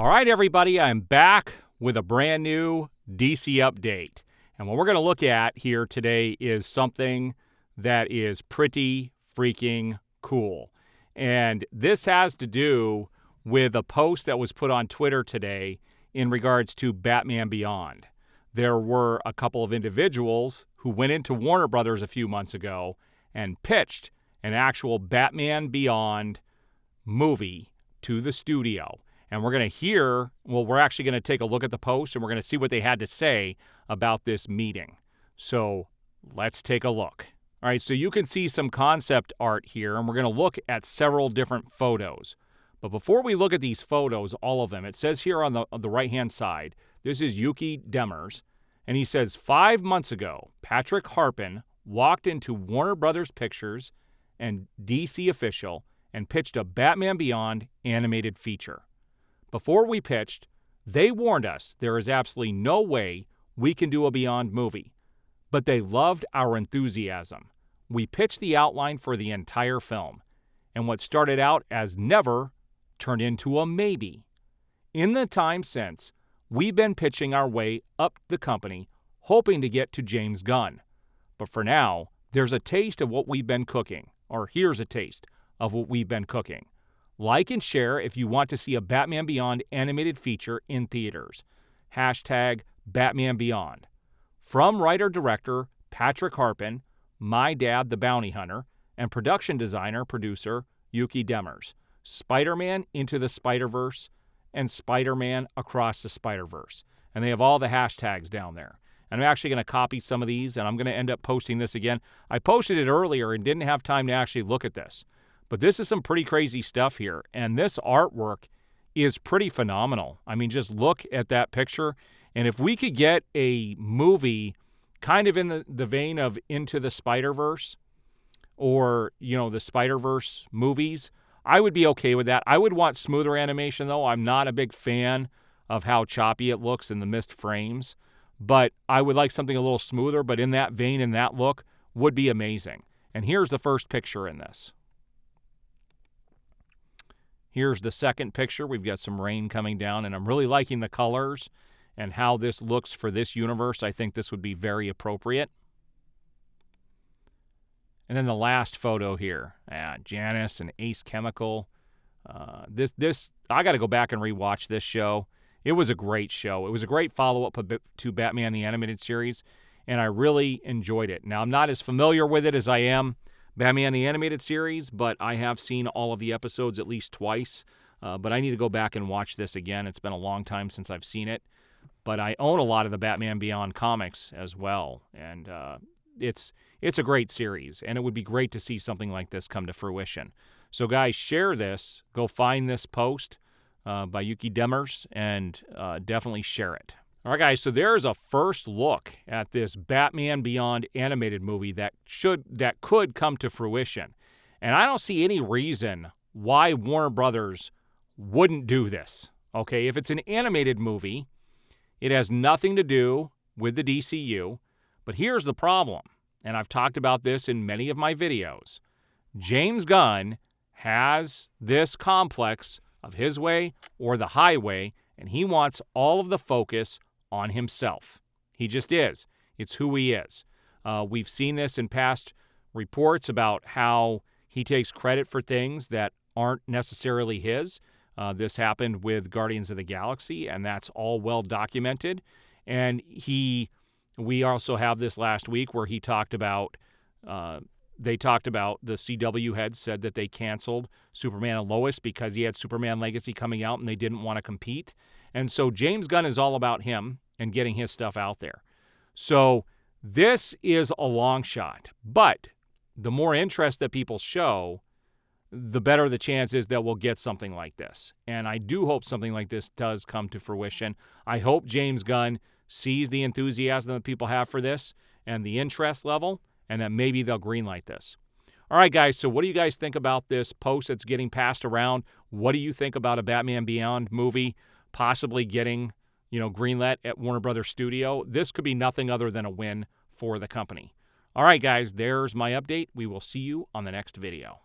All right, everybody, I'm back with a brand new DC update. And what we're going to look at here today is something that is pretty freaking cool. And this has to do with a post that was put on Twitter today in regards to Batman Beyond. There were a couple of individuals who went into Warner Brothers a few months ago and pitched an actual Batman Beyond movie to the studio. And we're going to hear, we're actually going to take a look at the post and we're going to see what they had to say about this meeting. So let's take a look. All right, so you can see some concept art here, and we're going to look at several different photos. But before we look at these photos, all of them, it says here on the right-hand side, this is Yuki Demers, and he says, 5 months ago, Patrick Harpin walked into Warner Brothers Pictures and DC Official and pitched a Batman Beyond animated feature. Before we pitched, they warned us there is absolutely no way we can do a Beyond movie, but they loved our enthusiasm. We pitched the outline for the entire film, and what started out as never turned into a maybe. In the time since, we've been pitching our way up the company, hoping to get to James Gunn. But for now, there's a taste of what we've been cooking, or here's a taste of what we've been cooking. Like and share if you want to see a Batman Beyond animated feature in theaters. Hashtag Batman Beyond. From writer-director Patrick Harpin, my dad the bounty hunter, and production designer-producer Yuki Demers. Spider-Man Into the Spider-Verse and Spider-Man Across the Spider-Verse. And they have all the hashtags down there. And I'm actually going to copy some of these, and I'm going to end up posting this again. I posted it earlier and didn't have time to actually look at this. But this is some pretty crazy stuff here, and this artwork is pretty phenomenal. I mean, just look at that picture, and if we could get a movie kind of in the vein of Into the Spider-Verse or, the Spider-Verse movies, I would be okay with that. I would want smoother animation, though. I'm not a big fan of how choppy it looks in the missed frames, but I would like something a little smoother, but in that vein and that look would be amazing. And here's the first picture in this. Here's the second picture. We've got some rain coming down, and I'm really liking the colors and how this looks for this universe. I think this would be very appropriate. And then the last photo here, Janice and Ace Chemical. This I got to go back and rewatch this show. It was a great show. It was a great follow-up to Batman the Animated Series, and I really enjoyed it. Now, I'm not as familiar with it as I am Batman the Animated Series, but I have seen all of the episodes at least twice. But I need to go back and watch this again. It's been a long time since I've seen it. But I own a lot of the Batman Beyond comics as well. And it's a great series, and it would be great to see something like this come to fruition. So, guys, share this. Go find this post by Yuki Demers and definitely share it. All right, guys, so there's a first look at this Batman Beyond animated movie that could come to fruition. And I don't see any reason why Warner Brothers wouldn't do this. Okay, if it's an animated movie, it has nothing to do with the DCU. But here's the problem, and I've talked about this in many of my videos. James Gunn has this complex of his way or the highway, and he wants all of the focus on himself. He just is. It's who he is. We've seen this in past reports about how he takes credit for things that aren't necessarily his. This happened with Guardians of the Galaxy, and that's all well documented. And we also have this last week where he talked about, the CW head said that they canceled Superman and Lois because he had Superman Legacy coming out and they didn't want to compete. And so James Gunn is all about him and getting his stuff out there. So this is a long shot, but the more interest that people show, the better the chance is that we'll get something like this. And I do hope something like this does come to fruition. I hope James Gunn sees the enthusiasm that people have for this and the interest level, and that maybe they'll greenlight this. All right, guys, so what do you guys think about this post that's getting passed around? What do you think about a Batman Beyond movie possibly getting, greenlit at Warner Brothers Studio? This could be nothing other than a win for the company. All right, guys, there's my update. We will see you on the next video.